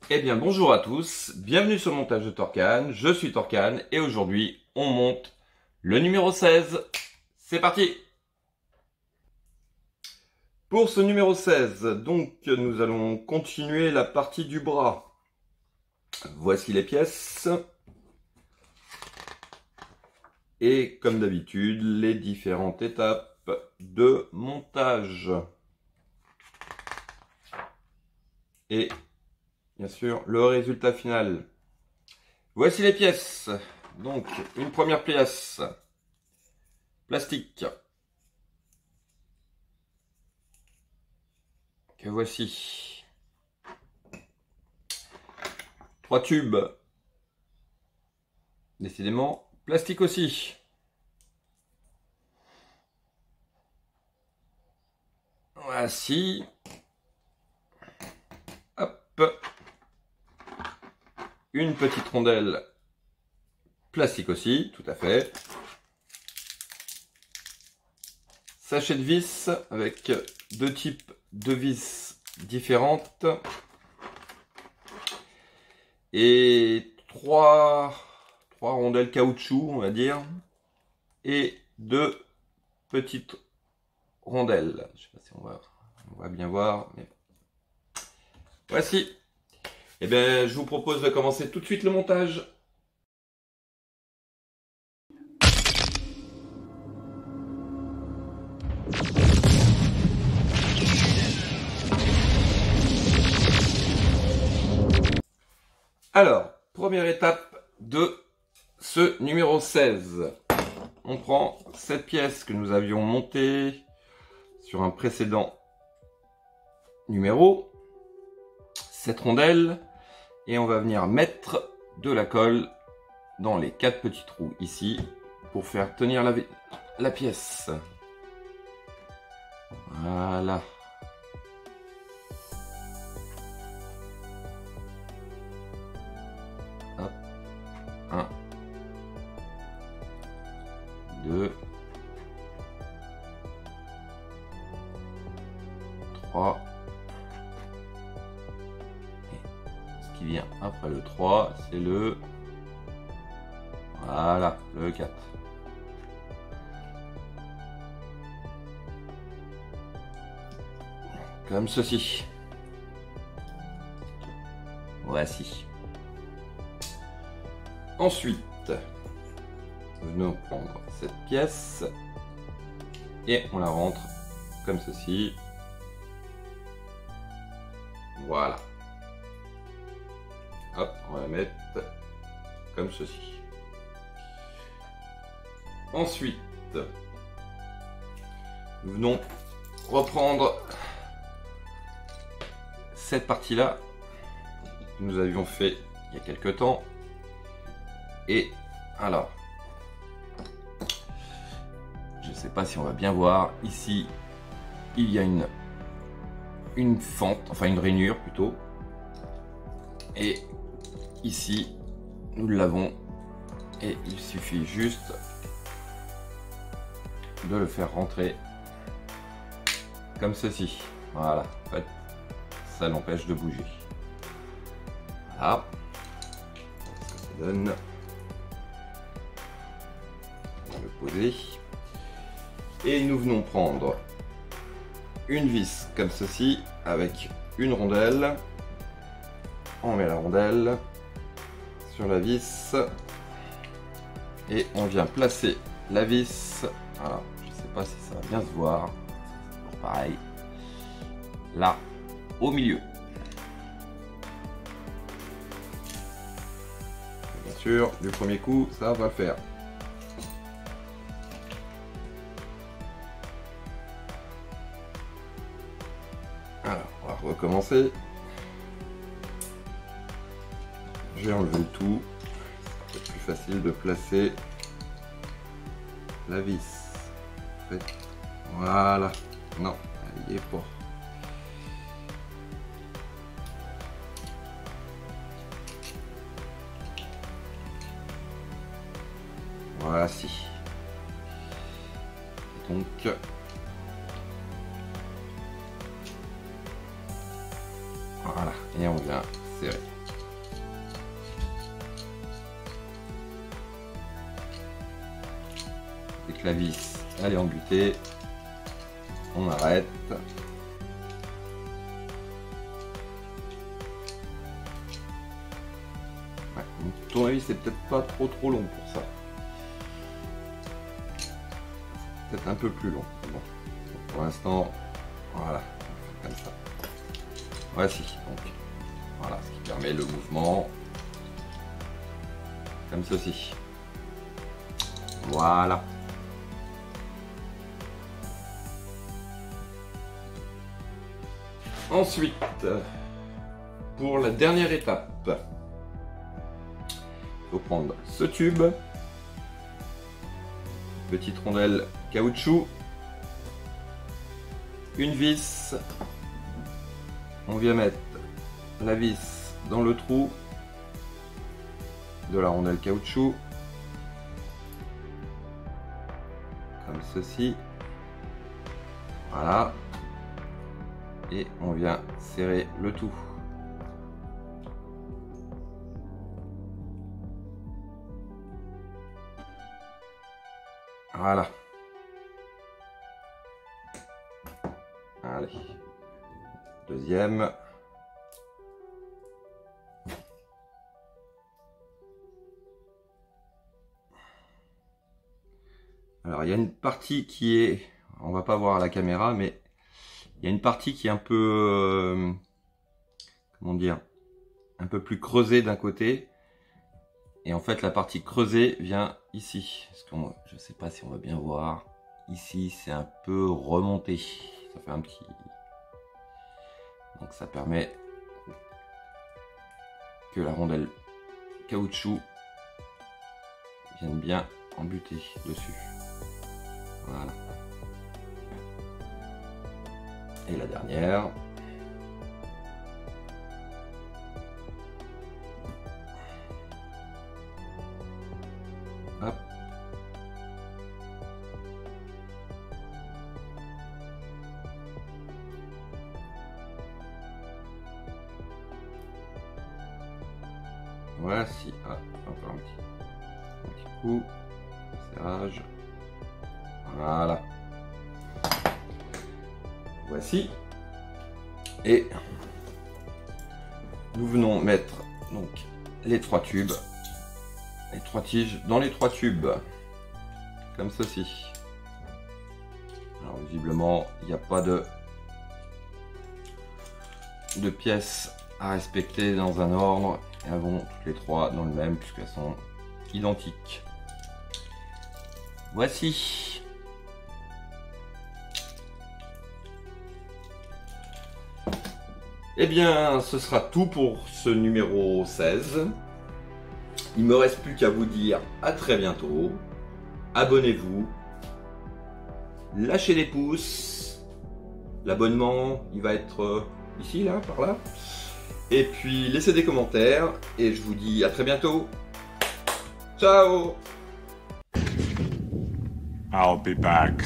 Eh bien bonjour à tous, bienvenue sur le montage de Torcan, je suis Torcan et aujourd'hui on monte le numéro 16. C'est parti! Pour ce numéro 16, donc nous allons continuer la partie du bras. Voici les pièces. Et comme d'habitude, les différentes étapes de montage. Et bien sûr, le résultat final. Voici les pièces. Donc, une première pièce. Plastique. Que voici. 3 tubes. Décidément, plastique aussi. Voici. Hop. Une petite rondelle. Plastique aussi, tout à fait. Sachet de vis avec 2 types de vis différentes. Et 3 rondelles caoutchouc, on va dire. Et 2 petites rondelles. Je sais pas si on va bien voir. Mais... voici. Eh bien, je vous propose de commencer tout de suite le montage. Alors, première étape de ce numéro 16. On prend cette pièce que nous avions montée sur un précédent numéro, cette rondelle, et on va venir mettre de la colle dans les 4 petits trous ici pour faire tenir la pièce. Voilà. Hop. 1, 2, 3. Et ce qui vient après le 3, c'est le... voilà, le 4. Comme ceci. Voici. Ensuite, nous venons prendre cette pièce et on la rentre comme ceci. Voilà. Hop, on va la mettre comme ceci. Ensuite, nous venons reprendre cette partie-là que nous avions fait il y a quelques temps. Et alors, je ne sais pas si on va bien voir, ici il y a une fente, enfin une rainure plutôt, et ici nous l'avons, et il suffit juste de le faire rentrer comme ceci. Voilà, en fait ça l'empêche de bouger. Voilà, ça donne. Poser, et nous venons prendre une vis comme ceci avec une rondelle. On met la rondelle sur la vis et on vient placer la vis. Alors, je sais pas si ça va bien se voir, c'est toujours pareil, là au milieu. Bien sûr, du premier coup ça va le faire. Alors, on va recommencer. J'ai enlevé le tout. C'est plus facile de placer la vis. En fait, voilà. Non, elle y est pas. Voici. Donc, voilà. Et on vient serré. Dès que la vis elle est embutée, on arrête. Ouais, donc, tournevis c'est peut-être pas trop long pour ça. Peut-être un peu plus long. Bon. Donc, pour l'instant, voilà, comme ça. Voici donc. Voilà, ce qui permet le mouvement comme ceci. Voilà. Ensuite, pour la dernière étape, il faut prendre ce tube, petite rondelle caoutchouc, une vis, on vient mettre la vis dans le trou de la rondelle caoutchouc, comme ceci, voilà, et on vient serrer le tout. Voilà. Allez. Deuxième. Alors il y a une partie qui est, on va pas voir à la caméra, mais il y a une partie qui est un peu, comment dire, un peu plus creusée d'un côté. Et en fait la partie creusée vient ici. Je ne sais pas si on va bien voir. Ici c'est un peu remonté. Ça fait un petit... Donc ça permet que la rondelle caoutchouc vienne bien embuter dessus. Voilà. Et la dernière. Hop. Voici. Ah, encore un petit coup. Serrage. Voilà. Voici. Et nous venons mettre donc les trois tubes, les trois tiges dans les trois tubes, comme ceci. Alors visiblement il n'y a pas de pièces à respecter dans un ordre. Elles vont toutes les trois dans le même puisqu'elles sont identiques. Voici. Eh bien, ce sera tout pour ce numéro 16. Il me reste plus qu'à vous dire à très bientôt. Abonnez-vous. Lâchez des pouces. L'abonnement, il va être ici, là, par là. Et puis, laissez des commentaires. Et je vous dis à très bientôt. Ciao! I'll be back.